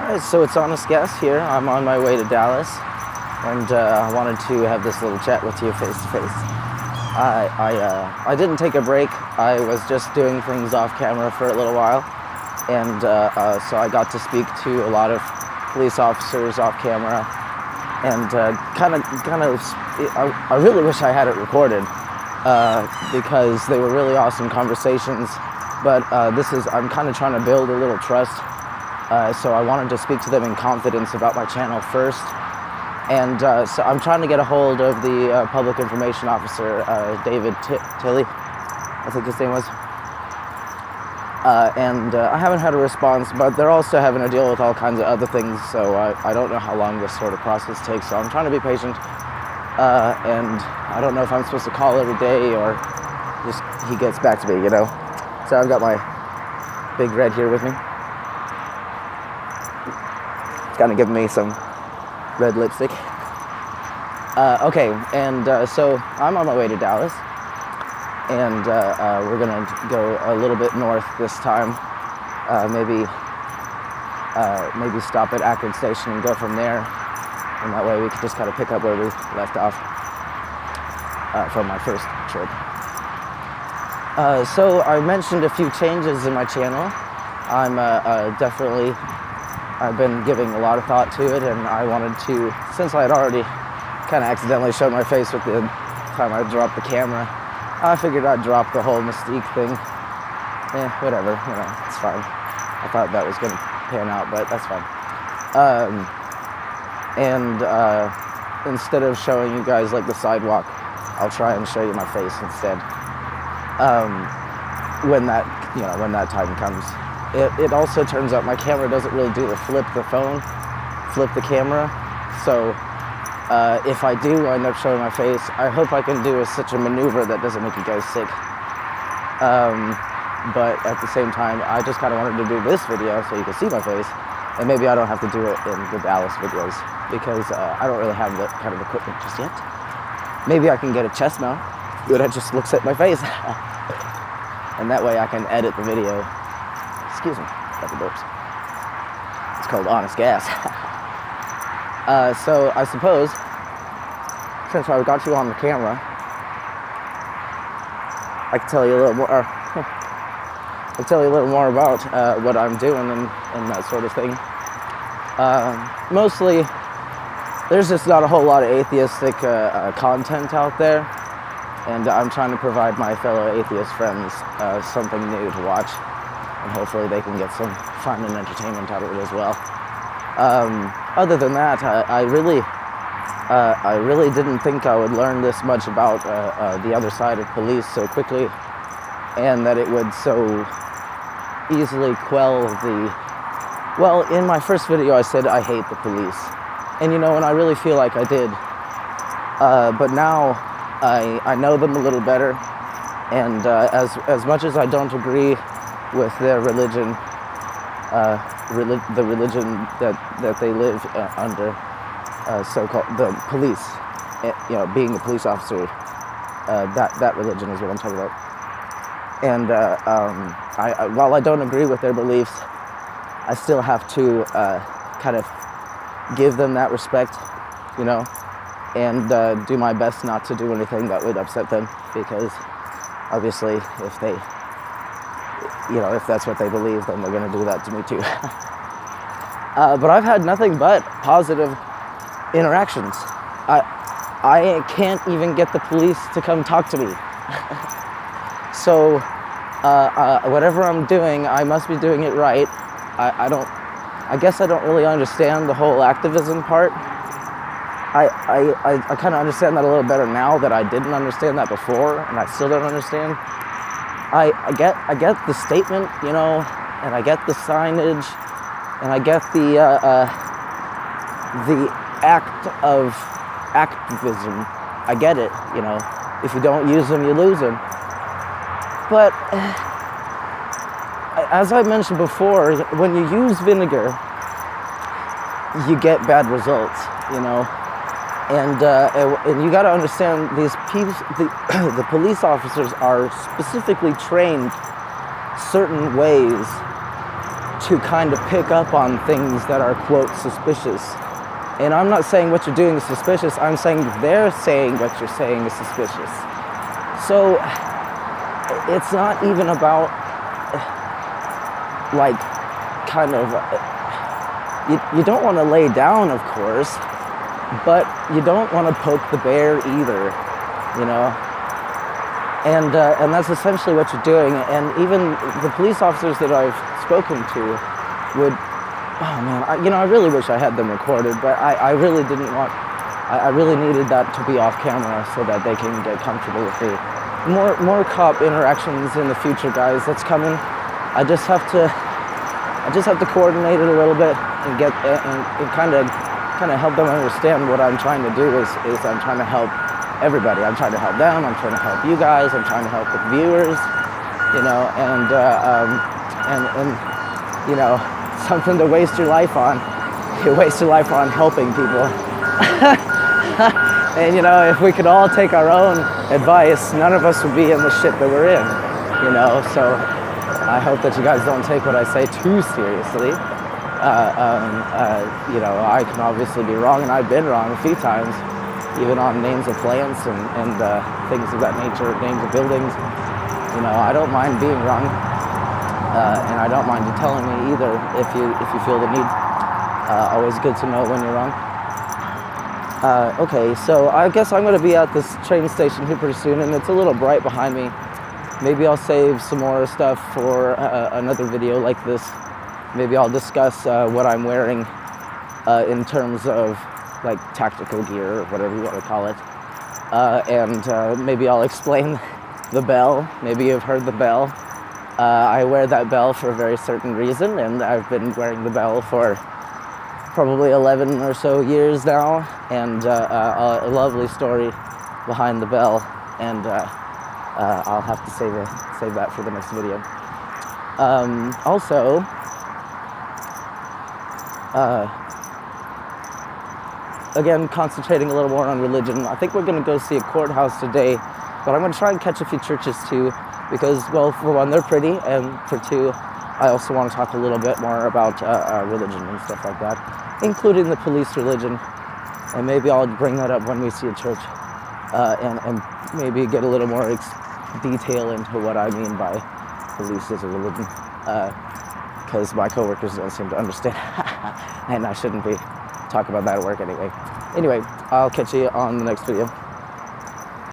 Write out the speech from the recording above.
Alright, so it's Honest Guess here. I'm on my way to Dallas, and I wanted to have this little chat with you face to face. I didn't take a break. I was just doing things off camera for a little while, and so I got to speak to a lot of police officers off camera, and I really wish I had it recorded because they were really awesome conversations. But I'm kind of trying to build a little trust. So I wanted to speak to them in confidence about my channel first. And so I'm trying to get a hold of the public information officer, David Tilley, I think his name was. I haven't had a response, but they're also having to deal with all kinds of other things, so I don't know how long this sort of process takes. So I'm trying to be patient. And I don't know if I'm supposed to call every day or just he gets back to me, you know. So I've got my Big Red here with me. Kind of giving me some red lipstick. Okay, and so I'm on my way to Dallas, and we're gonna go a little bit north this time. Maybe stop at Akron Station and go from there, and that way we can just kind of pick up where we left off from my first trip. So I mentioned a few changes in my channel. I've been giving a lot of thought to it, and I wanted to, since I had already kind of accidentally showed my face with the time I dropped the camera, I figured I'd drop the whole mystique thing. Whatever, you know, it's fine. I thought that was going to pan out, but that's fine. Instead of showing you guys like the sidewalk, I'll try and show you my face instead. When that time comes. It also turns out my camera doesn't really do the flip the camera. So if I do end up showing my face, I hope I can do such a maneuver that doesn't make you guys sick. But at the same time, I just kind of wanted to do this video so you can see my face, and maybe I don't have to do it in the Dallas videos because I don't really have that kind of equipment just yet. Maybe I can get a chest mount that just looks at my face, and that way I can edit the video. Excuse me, got the burps. It's called Honest Gas. So I suppose, since I've got you on the camera, I can tell you a little more. I'll tell you a little more about what I'm doing and that sort of thing. Mostly, there's just not a whole lot of atheistic content out there, and I'm trying to provide my fellow atheist friends something new to watch. And hopefully they can get some fun and entertainment out of it as well. Other than that, I really didn't think I would learn this much about the other side of police so quickly, and that it would so easily quell the... Well, in my first video I said I hate the police, and you know, and I really feel like I did. But now I know them a little better, and as much as I don't agree with their religion, the religion that they live under, so-called the police, you know, being a police officer, that religion is what I'm talking about. And while I don't agree with their beliefs, I still have to kind of give them that respect, you know, and do my best not to do anything that would upset them, because obviously if they, you know, if that's what they believe, then they're going to do that to me too. But I've had nothing but positive interactions. I can't even get the police to come talk to me. So whatever I'm doing, I must be doing it right. I guess I don't really understand the whole activism part. I kind of understand that a little better now that I didn't understand that before, and I still don't understand. I get the statement, you know, and I get the signage, and I get the act of activism. I get it, you know. If you don't use them, you lose them. But as I mentioned before, when you use vinegar, you get bad results, you know. And you got to understand, these people, the police officers are specifically trained certain ways to kind of pick up on things that are, quote, suspicious. And I'm not saying what you're doing is suspicious, I'm saying they're saying what you're saying is suspicious. So it's not even about, like, kind of, you don't want to lay down, of course, but you don't want to poke the bear either, you know? And that's essentially what you're doing. And even the police officers that I've spoken to would, oh man, I really wish I had them recorded, but I really didn't want, I really needed that to be off camera so that they can get comfortable with me. More cop interactions in the future, guys. That's coming. I just have to coordinate it a little bit and get and kind of help them understand what I'm trying to do is I'm trying to help everybody. I'm trying to help them. I'm trying to help you guys. I'm trying to help the viewers, you know, and you know, something to waste your life on. You waste your life on helping people. And you know, if we could all take our own advice, none of us would be in the shit that we're in, you know. So I hope that you guys don't take what I say too seriously. You know, I can obviously be wrong, and I've been wrong a few times, even on names of plants and things of that nature, names of buildings. You know, I don't mind being wrong, and I don't mind you telling me either if you feel the need. Always good to know when you're wrong. Okay, so I guess I'm going to be at this train station here pretty soon, and it's a little bright behind me. Maybe I'll save some more stuff for another video like this. Maybe I'll discuss what I'm wearing in terms of like tactical gear or whatever you want to call it. And maybe I'll explain the bell. Maybe you've heard the bell. I wear that bell for a very certain reason, and I've been wearing the bell for probably 11 or so years now, and a lovely story behind the bell, and I'll have to save that for the next video. Also, again, concentrating a little more on religion. I think we're going to go see a courthouse today, but I'm going to try and catch a few churches too, because, well, for one, they're pretty, and for two, I also want to talk a little bit more about religion and stuff like that, including the police religion, and maybe I'll bring that up when we see a church, and maybe get a little more detail into what I mean by police as a religion, because my coworkers don't seem to understand, and I shouldn't be talking about that at work anyway. Anyway, I'll catch you on the next video.